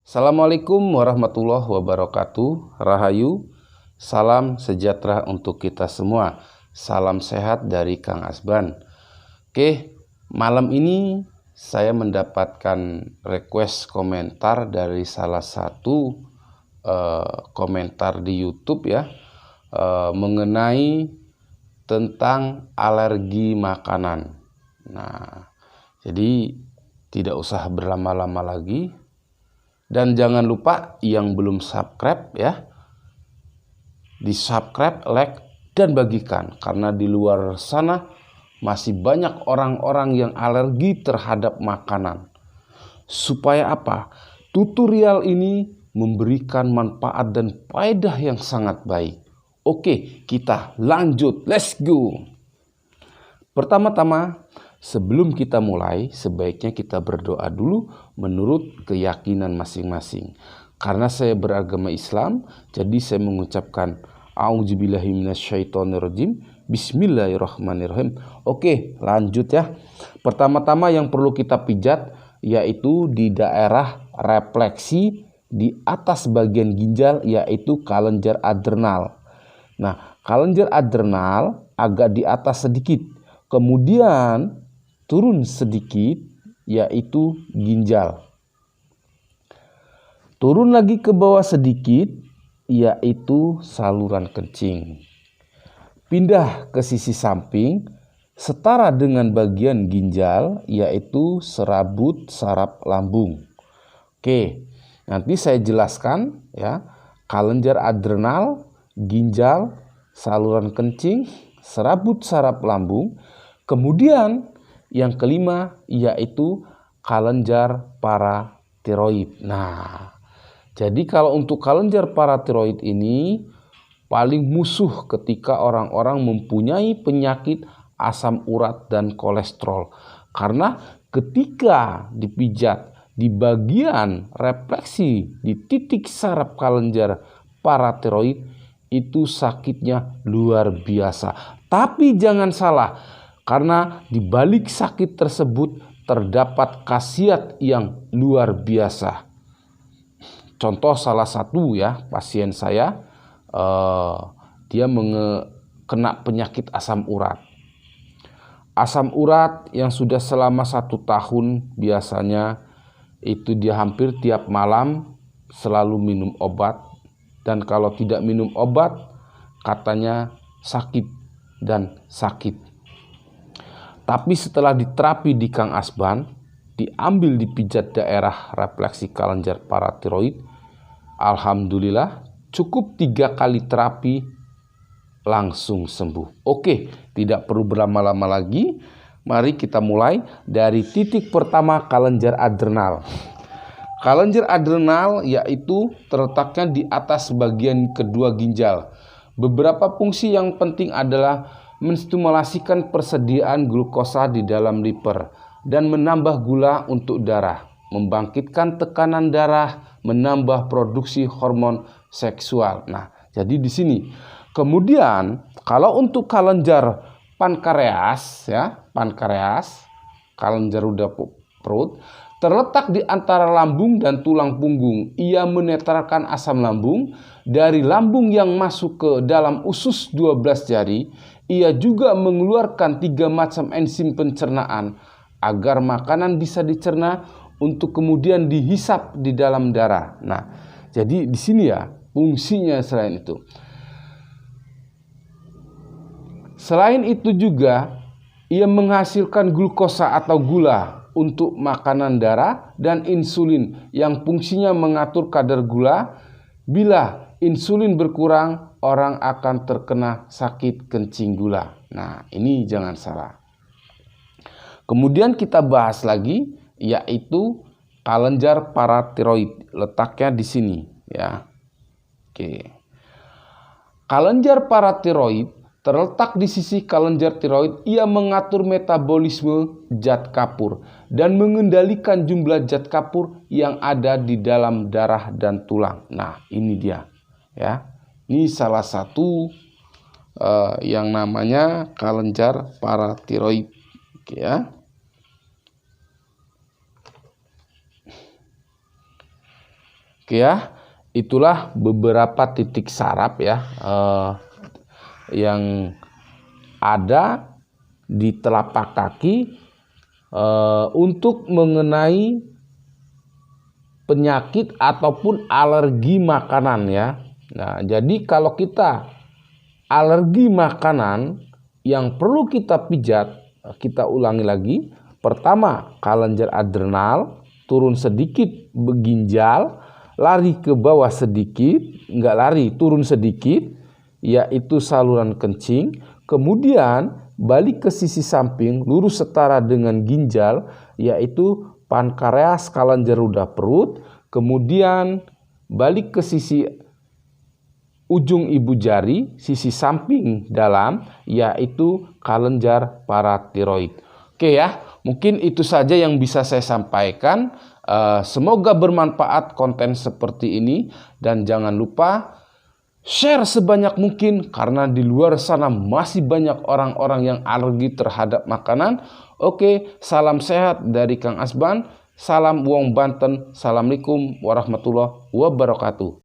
Assalamualaikum warahmatullahi wabarakatuh. Rahayu, salam sejahtera untuk kita semua. Salam sehat dari Kang Asban. Oke, malam ini saya mendapatkan request komentar dari salah satu komentar di YouTube ya, mengenai tentang alergi makanan. Nah, jadi tidak usah berlama-lama lagi. Dan jangan lupa yang belum subscribe ya, di subscribe, like, dan bagikan. Karena di luar sana masih banyak orang-orang yang alergi terhadap makanan. Supaya apa? Tutorial ini memberikan manfaat dan faedah yang sangat baik. Oke, kita lanjut. Let's go. Pertama-tama, sebelum kita mulai, sebaiknya kita berdoa dulu menurut keyakinan masing-masing. Karena saya beragama Islam, jadi saya mengucapkan A'udzubillahi minasyaitonirrajim, Bismillahirrahmanirrahim. Oke, lanjut ya. Pertama-tama yang perlu kita pijat yaitu di daerah refleksi di atas bagian ginjal, yaitu kelenjar adrenal. Nah, kelenjar adrenal agak di atas sedikit. Kemudian turun sedikit, yaitu ginjal. Turun lagi ke bawah sedikit, yaitu saluran kencing. Pindah ke sisi samping, setara dengan bagian ginjal, yaitu serabut saraf lambung. Oke, nanti saya jelaskan ya, kelenjar adrenal, ginjal, saluran kencing, serabut saraf lambung. Kemudian yang kelima yaitu kelenjar paratiroid. Nah, jadi kalau untuk kelenjar paratiroid ini paling musuh ketika orang-orang mempunyai penyakit asam urat dan kolesterol. Karena ketika dipijat di bagian refleksi di titik saraf kelenjar paratiroid, itu sakitnya luar biasa. Tapi jangan salah, karena di balik sakit tersebut terdapat khasiat yang luar biasa. Contoh salah satu ya, pasien saya, dia kena penyakit asam urat. Asam urat yang sudah selama 1 tahun biasanya itu dia hampir tiap malam selalu minum obat. Dan kalau tidak minum obat, katanya sakit dan sakit. Tapi setelah diterapi di Kang Asban, diambil dipijat daerah refleksi kelenjar paratiroid, alhamdulillah cukup 3 kali terapi langsung sembuh. Oke, tidak perlu berlama-lama lagi. Mari kita mulai dari titik pertama, kelenjar adrenal. Kelenjar adrenal yaitu terletaknya di atas bagian kedua ginjal. Beberapa fungsi yang penting adalah menstimulasikan persediaan glukosa di dalam liver dan menambah gula untuk darah, membangkitkan tekanan darah, menambah produksi hormon seksual. Nah, jadi di sini. Kemudian kalau untuk kelenjar pankreas ya, kelenjar rongga perut, terletak di antara lambung dan tulang punggung. Ia menetralkan asam lambung dari lambung yang masuk ke dalam usus 12 jari. Ia juga mengeluarkan 3 macam enzim pencernaan agar makanan bisa dicerna untuk kemudian dihisap di dalam darah. Nah, jadi di sini ya fungsinya selain itu. Selain itu juga ia menghasilkan glukosa atau gula untuk makanan darah dan insulin yang fungsinya mengatur kadar gula. Bila insulin berkurang, orang akan terkena sakit kencing gula. Nah, ini jangan salah. Kemudian kita bahas lagi yaitu kelenjar paratiroid. Letaknya di sini ya. Oke. Kelenjar paratiroid terletak di sisi kelenjar tiroid. Ia mengatur metabolisme zat kapur dan mengendalikan jumlah zat kapur yang ada di dalam darah dan tulang. Nah, ini dia ya. Ini salah satu yang namanya kelenjar paratiroid. Oke ya. Oke ya, itulah beberapa titik saraf ya yang ada di telapak kaki untuk mengenai penyakit ataupun alergi makanan ya. Nah, jadi kalau kita alergi makanan yang perlu kita pijat, kita ulangi lagi. Pertama, kelenjar adrenal, turun sedikit beginjal, lari ke bawah sedikit, enggak lari, turun sedikit, yaitu saluran kencing. Kemudian balik ke sisi samping, lurus setara dengan ginjal, yaitu pankreas, kelenjar ludah perut. Kemudian balik ke sisi ujung ibu jari, sisi samping dalam, yaitu kelenjar paratiroid. Oke ya, mungkin itu saja yang bisa saya sampaikan. Semoga bermanfaat konten seperti ini, dan jangan lupa share sebanyak mungkin karena di luar sana masih banyak orang-orang yang alergi terhadap makanan. Oke, salam sehat dari Kang Asban. Salam Wong Banten. Assalamualaikum warahmatullahi wabarakatuh.